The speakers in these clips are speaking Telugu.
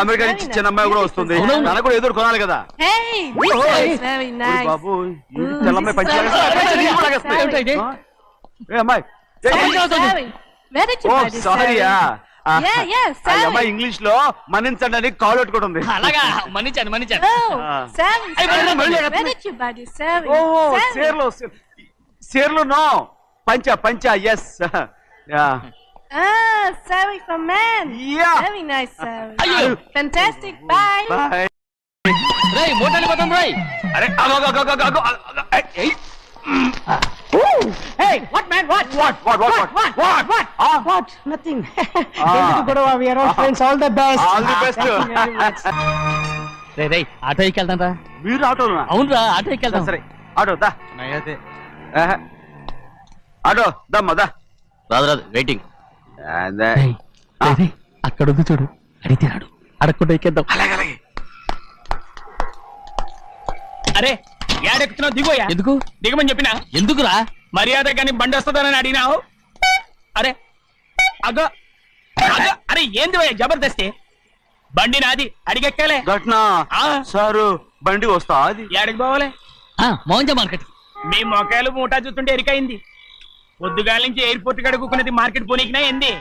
అమెరికా నుంచి చిన్న అమ్మాయి కూడా వస్తుంది తనకు కూడా ఎదురు కొనాలి కదా బాబు తెల్లమ్మాయి పంచి అమ్మాయి సారీయా అమ్మాయి ఇంగ్లీష్ లో మన్నించండి అని కాల్ పెట్టుకుంటుంది అలాగా మన్నించాను సేర్లు నో పంచా పంచా ఎస్ Sari for men. Yeah. Very nice, Sari. Fantastic. Bye. Bye. రేయ్ మోటార్ పోతాం రేయ్. అరే Hey, what man? What? What? Nothing. We are all friends. All the best. All the best. రేయ్ ఆటో ఎక్కెళ్తాం రా. మీరు ఆటోనా? అవునురా ఆటో ఎక్కెళ్తాం. సరే ఆటో దా. ఆటో దమ్మా దా. రాదు వెయిటింగ్. అక్కడ ఉంది చూడు అడిగితే రాడు అడగకుండా ఎక్కేద్దాం. అలాగే అరే ఏడెక్కుతున్నావు దిగోయా. ఎందుకు దిగమని చెప్పినా ఎందుకురా? మర్యాద కానీ బండి వస్తుందని అడిగినావు. అరే అగో అరే ఏంది జబర్దస్తి బండి నాది అడిగెక్కాలే ఘట్నా సారు బండి వస్తా అది ఏడకి పోవాలే మౌంజ మార్కెట్. మీ మొక్కలు మూటా చూస్తుంటే ఎరికైంది. పొద్దుగాల నుంచి ఎయిర్పోర్ట్ కడుక్కున్నది మార్కెట్ పోనీకినా ఏంది.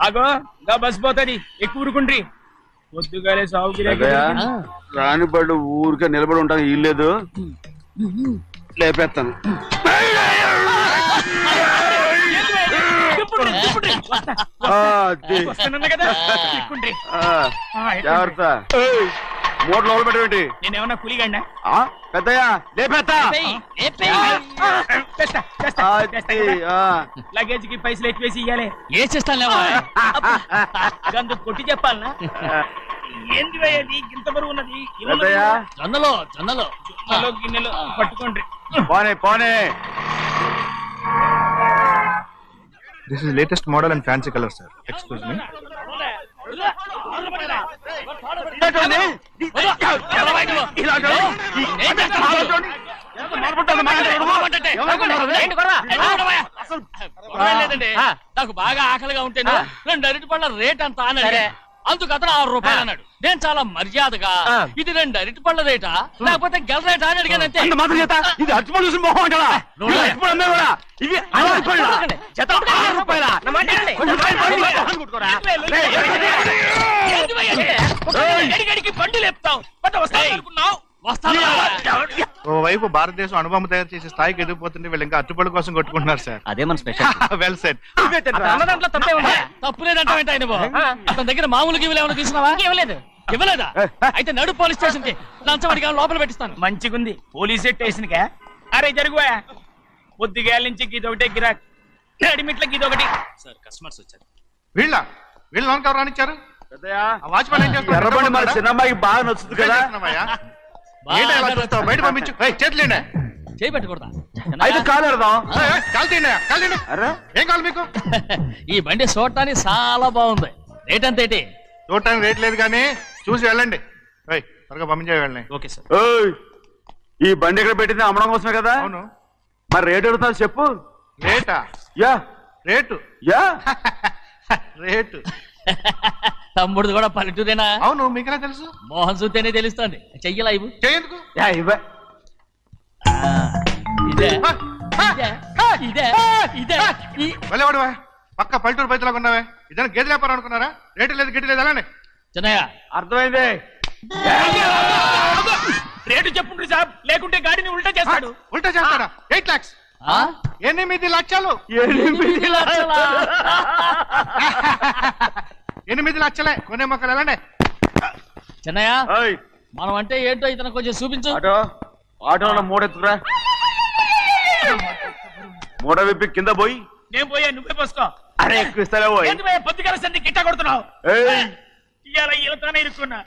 అగో గా బస్ పోతుంది ఎక్కువ ఊరుకుండ్రి. పొద్దుగాలే సాగు రాని బళ్ళు ఊరికే నిలబడి ఉంటాను ఇల్లేదు లేపేస్తాను. జాగ్రత్త మూట లోపల పెట్టేంటి. నేనేమన్నా కూలిగండా పెద్దయ్యా లేపేస్తా. లగేజ్ కి పైసలు ఎక్కువేసి ఇయ్యాలి. ఏ చేస్తాను గందు కొట్టి చెప్పాలనా ఏంది ఇంత బరువు ఉన్నది. జొన్నలో గిన్నెలో పట్టుకోండి. పోనే పోనే. This is latest model and fancy color, sir. Excuse me. నాకు బాగా ఆకలిగా ఉంటేను 2 అరటిపళ్ళ రేట్ అంత అన్నాడు. అందుకు అతను 6 రూపాయలు అన్నాడు. నేను చాలా మర్యాదగా ఇది 2 అరటిపళ్ళ రేటా లేకపోతే గెల రేటా అని అడిగానంతే. ఇది అరటిపళ్ళు చూసి మొహం అంటారా? ఇవి బండి లేపుతావు ఓవైపు భారతదేశం అనుభవం తయారు చేసే స్థాయికి ఎదిగిపోతుంటే వీళ్ళు ఇంకా అట్టుపళ్ళ కోసం కొట్టుకుంటున్నారు సార్. అదే మన స్పెషల్. Well said. తప్పు లేదంటే అతని దగ్గర మామూలుగా ఇవ్వలేమని తీసుకున్నావా? ఇవ్వలేదా? అయితే నడు పోలీస్ స్టేషన్ కి లంచం అడిగా లోపల పెట్టిస్తాను. మంచిగుంది పోలీస్ స్టేషన్ కా. అరే జరుగువా పొద్దుగాల నుంచి గీదొకటే గిరాక్ అడిమిట్లకి ఇదొకటి. సార్ కస్టమర్స్ వచ్చారు. వీళ్ళు లోన్ కవర్ రానిచ్చారు. వాచ్మెన్ ఏం చేస్తారు? ఎర్రబండి మన చిన్నమ్మాయికి బాగా నచ్చుతుంది కదా. బయట పంపించు. చేతులేండి చేయి పెట్టకూడదా? అయితే కాలు ఎడదాం. ఏం కావాలి మీకు? ఈ బండి చూడటానికి చాలా బాగుంది. రేట్ అంత ఏంటి? చూడటానికి రేట్ లేదు కానీ చూసి వెళ్ళండి. త్వరగా పంపించే వెళ్ళండి. Okay sir. ఈ బండి ఎక్కడ పెట్టింది అమ్మడం కోసమే కదా. అవును. మరి రేట్ అడుగుతాను చెప్పు. రేటా? Yeah rate yeah rate. తమ్ముడు కూడా పల్లెటూరేనా? అవును. మీకెలా తెలుసు? మోహన్ చూస్తేనే తెలుస్తుంది. చెయ్యలా ఇవ్వు. చేయందుకు వెళ్ళేవాడు పక్క పల్లెటూరు బయటలాగా ఉన్నావే. ఇదైనా గేదె వ్యాపారం అనుకున్నారా? రేటు లేదు గిట్టు లేదు అలానే. చిన్నయ్య అర్థమైంది. రేటు చెప్పుండ్రి సాబ్ లేకుంటే గాడిని ఉల్టా చేస్తాడు. ఉల్టా చేస్తాడా? 8 lakhs. 8 లక్షలు. 8 లక్షలే. కొనే మొక్కలు వెళ్ళండి. చిన్నయ్య మనం అంటే ఏంటో ఇతను కొంచెం చూపించు. ఆటోలో మూడెత్తుకురా. మూడ విప్పి కింద పోయి. నేను పోయా నువ్వే పోసుకో. అరే ఎక్కువ ఇస్తాలే పోయి. పొద్దుగాల సంది గిట్ట కొడుతున్నావు. ఇవాళ ఇలానే ఇరుక్కున్నా.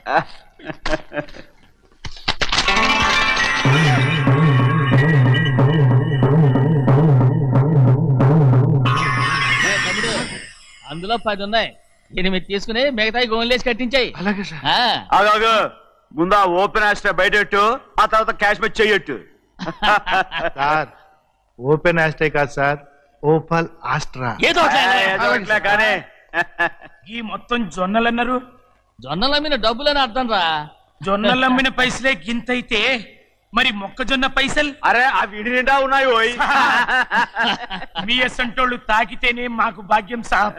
అందులో 10 ఉన్నాయి. 8 తీసుకుని మిగతాయి గోన్లేసి కట్టించాయి. అలాగే సార్. ముందు ఓపెన్ ఆస్ట్రా బయటెట్టు, ఆ తర్వాత క్యాష్ మెచ్ చెయ్యట్టు. సార్ ఓపెన్ ఆస్ట్రే కాదు సార్, ఓపల్ ఆస్ట్రా. ఈ మొత్తం జొన్నలు అన్నారు, జొన్నలమ్మిన డబ్బులని అర్థం రా. జొన్నలు అమ్మిన పైసలే గింతైతే మరి మొక్కజొన్న పైసలు అరే ఆ విడి నిండా ఉన్నాయి ఓయ్ మీ అసంటోళ్ళు తాకితేనే మాకు భాగ్యం సాబ్.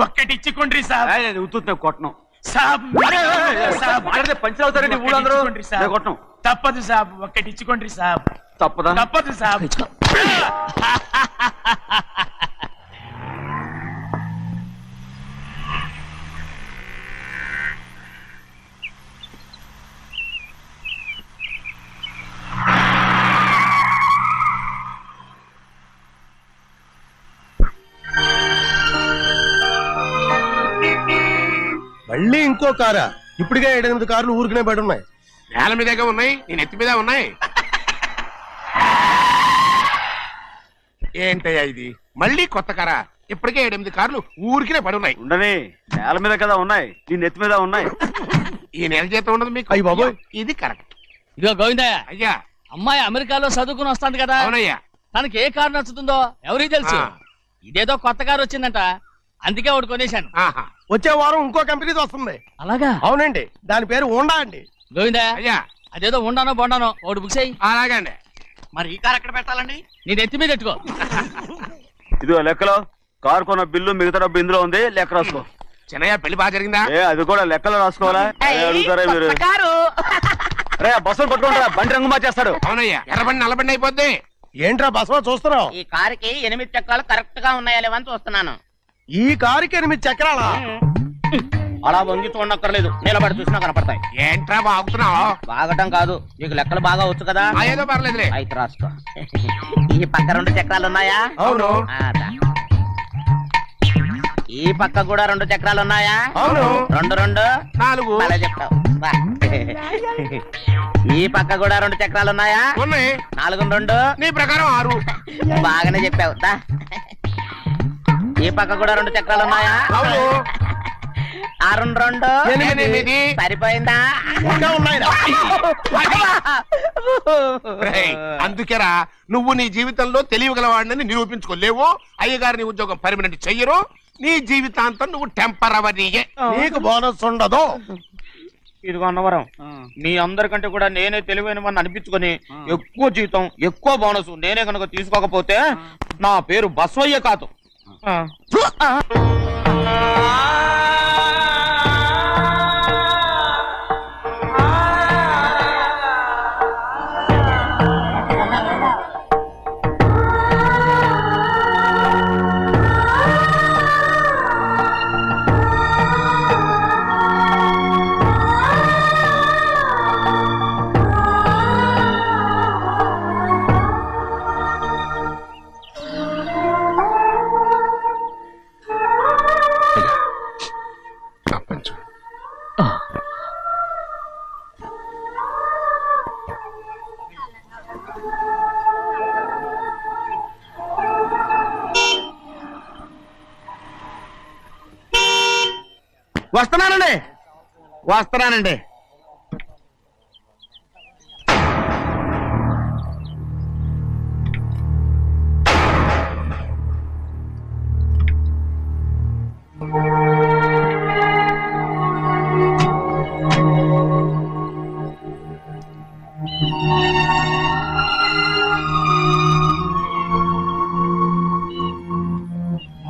ఒక్కటిచ్చుకోండి సాబ్. ఉత్తున్నా కొట్టను సాబ్ సాబ్. పంచర్ అవుతారండి ఊళ్ళందరూ. ఒక్కటిచ్చుకోండి సాబ్. నేను కొట్టను. తప్పదు సాబ్, ఒక్కటిచ్చుకోండి సాబ్. తప్పదా? తప్పదు సాబ్. మళ్ళీ ఇంకో కారా? ఇప్పటికే 7-8 కార్లు ఊరికనే పడి ఉన్నాయి. నేల మీదగా ఉన్నాయి, నేను ఎత్తి మీద ఉన్నాయి. ఏంటయ్యా ఇది? మళ్ళీ కొత్త కారా? ఇప్పటికే 7-8 కార్లు ఊరికినే పడి ఉన్నాయి. ఉండని నేల మీద కదా ఉన్నాయి, నీ నెత్తి మీద ఉన్నాయి. ఈ నెల జీతం ఉండదు మీకు. అయ్య బాబోయ్. ఇది కరెక్ట్. ఇదిగో గోవిందయ్య, అయ్యా. అమ్మాయి అమెరికాలో చదువుకుని వస్తాంది కదా, అవునయ్యా. తనకి ఏ కారు నచ్చుతుందో ఎవరికి తెలుసు. ఆ. ఇదేదో కొత్త కారు వచ్చిందంట, అందుకే ఒకటి కొనేశాను. ఆహా. వచ్చే వారం ఇంకో కంపెనీది వస్తుంది. అలాగా? అవునండి, దాని పేరు హోండా అండి. గోవిందయ్య, అయ్యా. అదేదో ఉండానో బొండానో ఒకటి బుక్ చేయి. అలాగండి. మరి ఈ కార్ ఎక్కడ పెట్టాలండి? నీ నెత్తి మీద పెట్టుకో. ఇదిగో లెక్కలో కారు కొన్న బిల్లు మిగతా డబ్బు ఇందులో ఉంది, లెక్క రాసుకో. చిన్నయ్య పెళ్లి బాగా జరిగిందా? అది కూడా లెక్కలో రాసుకోవాలా? అడుగుతారా మీరు? కారు రే బస్సులు పట్టుకుంటారా, బండి రంగు మార్చేస్తాడు. అవునయ్యా, ఎర్రబండి నల్లబండి అయిపోద్ది. ఏంట్రా బసవా చూస్తున్నావు? ఈ కారుకి 8 చక్రాలు కరెక్ట్ గా ఉన్నాయా లేవని చూస్తున్నాను. ఈ కారుకి 8 చక్రాలా? అలా వంగి చూడక్కర్లేదు, నిలబడి చూసినా కనపడతాయి. ఏంట్రా బాగుతున్నావు? బాగటం కాదు, నీకు లెక్కలు బాగా వచ్చు కదా. ఏదో పర్లేదులే. అయితే రాసుకో. ఈ పక్క 2 చక్రాలు ఉన్నాయా? అవును. ఆ, దా. ఈ పక్క కూడా 2 చక్రాలు ఉన్నాయా? అవును. 2 2 4 అలా చెప్తావు. బా. ఈ పక్క కూడా 2 చక్రాలు ఉన్నాయా? ఉన్నాయి. 4 2 నీ ప్రకారం 6. బాగానే చెప్పావు. దా. ఈ పక్క కూడా 2 చక్రాలు ఉన్నాయా? అవును. 6 2 8. సరిపోయిందా? ఇంకా ఉన్నాయిరా. రేయ్, అందుకేరా నువ్వు నీ జీవితంలో తెలియగలవాడిని నిరూపించుకోలేవు. అయ్యగారు నీ ఉద్యోగం పర్మనెంట్ చెయ్యరు. నీ జీవితాంతం నువ్వు టెంపరవరీయే. నీకు బోనస్ ఉండదు. ఇదిగో అన్నవరం, మీ అందరికంటే కూడా నేనే తెలివైన వాడిని అనిపించుకొని ఎక్కువ జీతం ఎక్కువ బోనస్ నేనే కనుక తీసుకోకపోతే నా పేరు బస్వయ్య కాదు. పంచు. వస్తున్నానండి.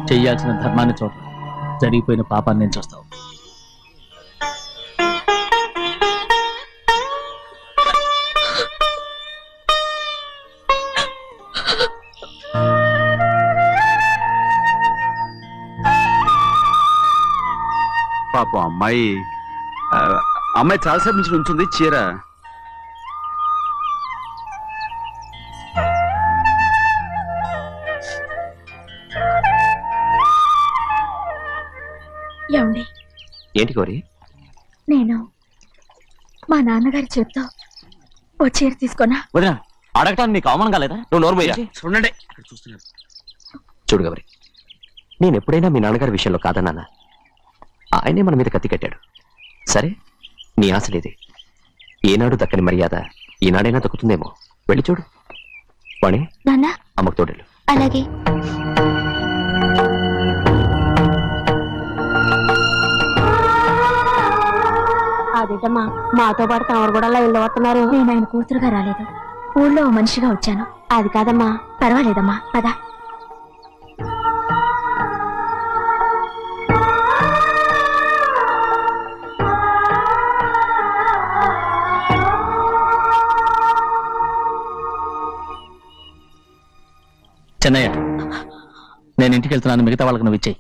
చెయ్యాల్సిన ధర్మాన్ని చూడ, జరిగిపోయిన పాపాన్ని నేను చూస్తావు. పాపం అమ్మాయి చాలాసేపు నుంచి ఉంచుంది చీర. ఏమండి? ఏంటి కోరి? నేను మా నాన్నగారి చేత్తో ఓ చీర తీసుకోనా? వదినా, అడగటానికి నీకు అవమానం కాలేదా? నువ్వు నోరు పోయా. చూడండి అక్కడ చూస్తున్నాడు. చూడు గౌరి, నేను ఎప్పుడైనా మీ నాన్నగారి విషయంలో కాదన్నానా? ఆయనే మన మీద కత్తి కట్టాడు. సరే, నీ ఆశలేది. ఏనాడు దక్కని మర్యాద ఈనాడైనా దక్కుతుందేమో. వెళ్ళి చూడు. వాణి, నాన్న అమ్మకు తోడేలు. అలాగే. అదేటమ్మా మాతో పాటు తమరు కూడా లైన్లో వస్తున్నారు. నేను ఆయన కూతురుగా రాలేదు, ఊళ్ళో ఓ మనిషిగా వచ్చాను. అది కాదమ్మా. పర్వాలేదమ్మా, పద. చెన్నయ్య, నేను ఇంటికి వెళ్తున్నాను, మిగతా వాళ్ళకి నువ్వు ఇచ్చేయి.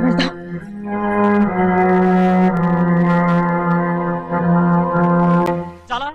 వెళ్తాం.